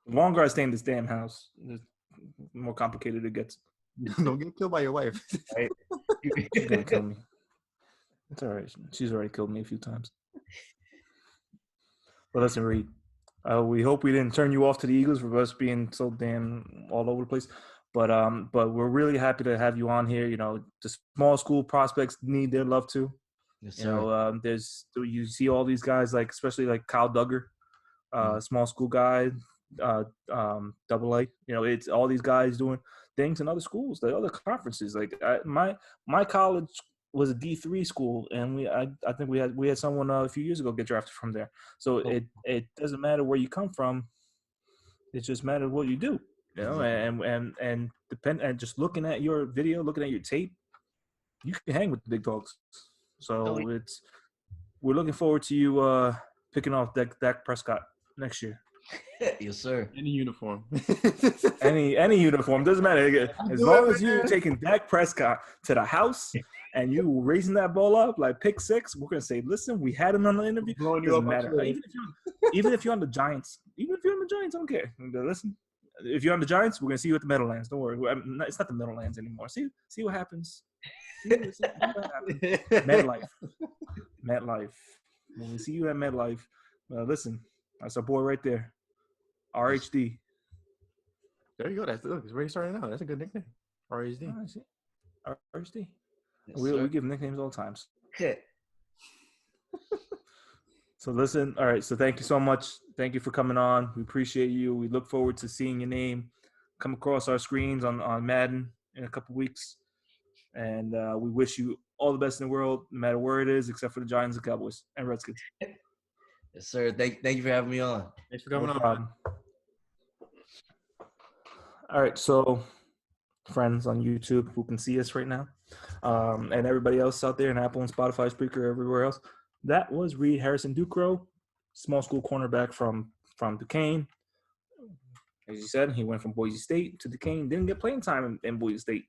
the longer I stay in this damn house, the more complicated it gets. Don't get killed by your wife. Right? She's gonna kill me. It's all right. She's already killed me a few times. But listen, Reed, we hope we didn't turn you off to the Eagles for us being so damn all over the place. But we're really happy to have you on here. You know, the small school prospects need their love too. Yes, You sir. know, you see all these guys, like especially like Kyle Duggar, small school guy, double A. You know, it's all these guys doing things in other schools, the other conferences. Like my college was a D3 school, and I think we had someone a few years ago get drafted from there. So it doesn't matter where you come from; it just matters what you do. You know, and just looking at your video, looking at your tape, you can hang with the big dogs. So we're looking forward to you picking off Dak Prescott next year. Yes, sir. Any uniform. Any uniform doesn't matter. As long as you're taking Dak Prescott to the house and you raising that ball up like pick six, we're gonna say, listen, we had him on the interview. Doesn't matter. Even if you're on the Giants, I don't care. Listen, if you're on the Giants, we're gonna see you at the Meadowlands. Don't worry, it's not the Meadowlands anymore. See what happens. See what happens. MetLife. When we see you at MetLife, listen, that's our boy right there. RHD. There you go. It's already starting out. That's a good nickname. RHD. RHD. Yes, We give nicknames all the time. Okay. So listen, all right. So thank you so much. Thank you for coming on. We appreciate you. We look forward to seeing your name come across our screens on Madden in a couple weeks. And we wish you all the best in the world, no matter where it is, except for the Giants and Cowboys and Redskins. Yes, sir. Thank you for having me on. Thanks for coming No on. problem. All right, so friends on YouTube who can see us right now, and everybody else out there in Apple and Spotify, Spreaker, everywhere else, that was Reid Harrison-Ducros, small school cornerback from Duquesne. As you said, he went from Boise State to Duquesne, didn't get playing time in Boise State.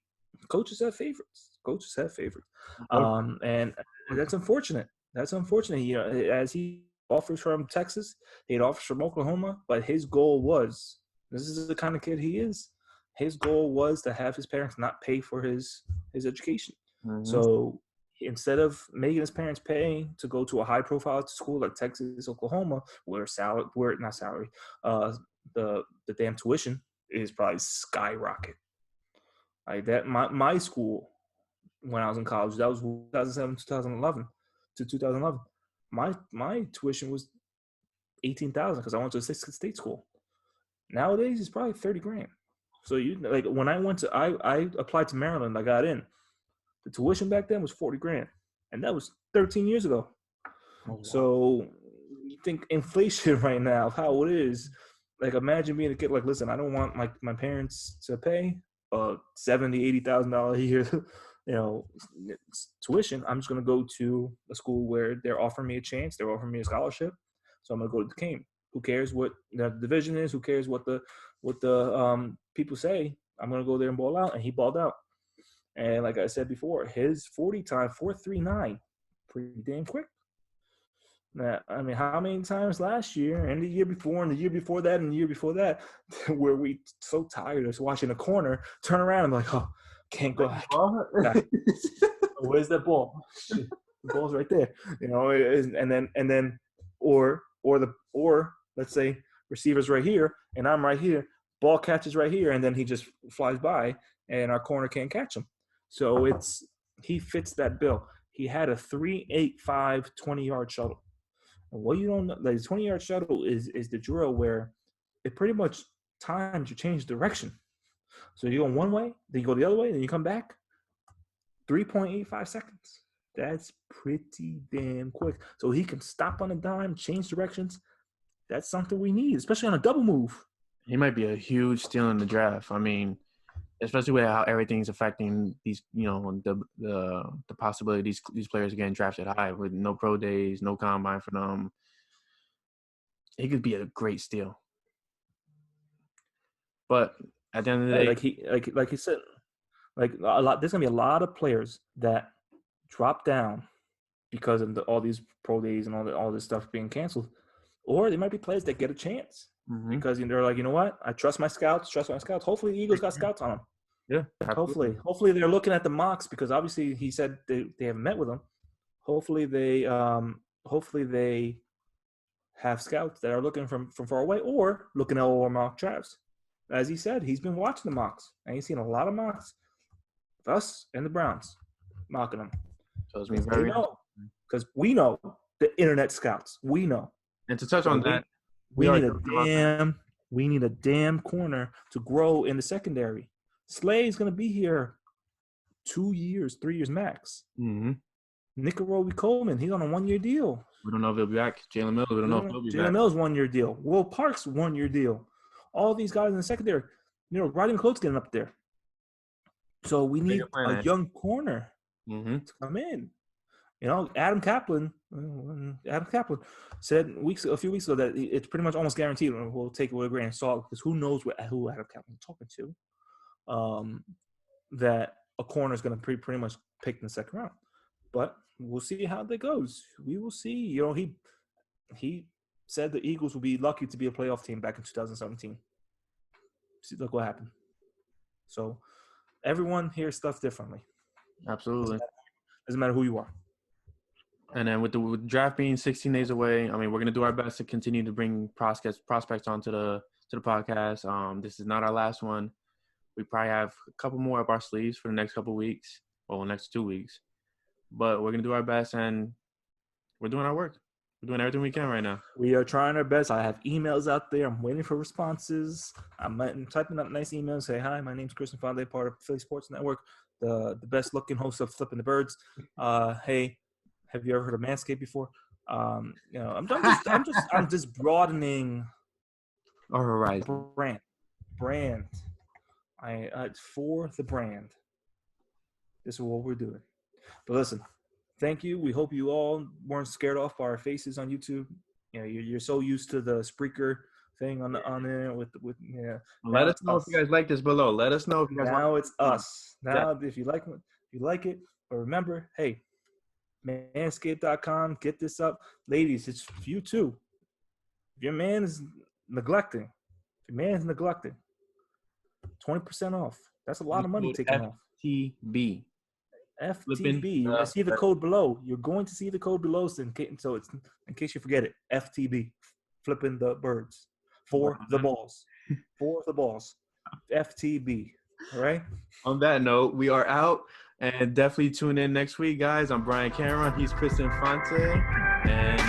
Coaches have favorites. And that's unfortunate. He, as he offers from Texas, he had offers from Oklahoma, but his goal was, this is the kind of kid he is, his goal was to have his parents not pay for his education. Mm-hmm. So instead of making his parents pay to go to a high-profile school like Texas, Oklahoma, where the damn tuition is probably skyrocket. Like that, my school, when I was in college, that was 2007, 2011 to 2011. My tuition was $18,000 because I went to a state school. Nowadays, it's probably $30,000. So when I applied to Maryland, I got in. The tuition back then was $40,000, and that was 13 years ago. Oh, wow. So you think inflation right now, how it is? Like, imagine being a kid. Like, listen, I don't want my parents to pay $70,000, $80,000 a year, tuition. I'm just gonna go to a school where they're offering me a chance. They're offering me a scholarship, so I'm gonna go to Duquesne. Who cares what the division is? Who cares what the people say? I'm gonna go there and ball out, and he balled out. And like I said before, his 40 time 4.39, pretty damn quick. Now, I mean, how many times last year and the year before and the year before that and the year before that were we so tired of watching the corner turn around and like, oh, can't go back. Where's that ball? Shit, the ball's right there. And then or let's say receiver's right here and I'm right here, ball catches right here, and then he just flies by and our corner can't catch him. So he fits that bill. He had a 3.85 20-yard shuttle. And what you don't know, like, the 20-yard shuttle is the drill where it pretty much times you change direction. So you go one way, then you go the other way, then you come back. 3.85 seconds. That's pretty damn quick. So he can stop on a dime, change directions. That's something we need, especially on a double move. He might be a huge steal in the draft. I mean, especially with how everything's affecting these, the possibility these players are getting drafted high with no pro days, no combine for them. He could be a great steal. But at the end of the day, like he said, there's gonna be a lot of players that drop down because of all these pro days and all this stuff being canceled, or there might be players that get a chance because they're like, you know what, I trust my scouts. Hopefully, the Eagles got scouts on them. Yeah, absolutely. Hopefully they're looking at the mocks because obviously he said they haven't met with them. Hopefully they have scouts that are looking from far away or looking at all our mock drafts. As he said, he's been watching the mocks and he's seen a lot of mocks. Us and the Browns mocking them. So it's very know because we know the internet scouts. We know. And to touch on that, we need a damn corner to grow in the secondary. Slay's going to be here 2 years, 3 years max. Mm-hmm. Nicorobi Coleman, he's on a 1-year deal. We don't know if he'll be back. Jalen Mills, we don't know if he'll be back. Jalen Mills 1-year deal. Will Parks 1-year deal. All these guys in the secondary, Rodney McLeod's getting up there. So we need a young corner to come in. Adam Kaplan said a few weeks ago that it's pretty much almost guaranteed. We'll take it with a grain of salt because who knows who Adam Kaplan's talking to. That a corner is going to pretty much pick in the second round. But we'll see how that goes. We will see. He said the Eagles will be lucky to be a playoff team back in 2017. See, look what happened. So everyone hears stuff differently. Absolutely. Doesn't matter who you are. And then with the draft being 16 days away, I mean, we're going to do our best to continue to bring prospects onto the podcast. This is not our last one. We probably have a couple more up our sleeves for the next couple of weeks, the next 2 weeks. But we're going to do our best, and we're doing our work. We're doing everything we can right now. We are trying our best. I have emails out there. I'm waiting for responses. I'm typing up nice emails. Say, hi, my name's Chris Infante, part of Philly Sports Network, the best-looking host of Flippin' the Birds. Hey, have you ever heard of Manscaped before? I'm just broadening our horizon. Brand. It's for the brand. This is what we're doing. But listen, thank you. We hope you all weren't scared off by our faces on YouTube. You're so used to the Spreaker thing on there with. Let us know if you guys like this below. Let us know if you guys. Now it's us. Now if you like it. But remember, hey, manscaped.com. Get this up, ladies. It's for you too. If your man is neglecting, 20% off. That's a lot of money taken off. FTB. FTB. You're going to see the code below. You're going to see the code below. So it's in case you forget it. FTB. Flipping the birds. For the balls. For the balls. FTB. All right? On that note, we are out. And definitely tune in next week, guys. I'm Brian Cameron. He's Chris Infante. And...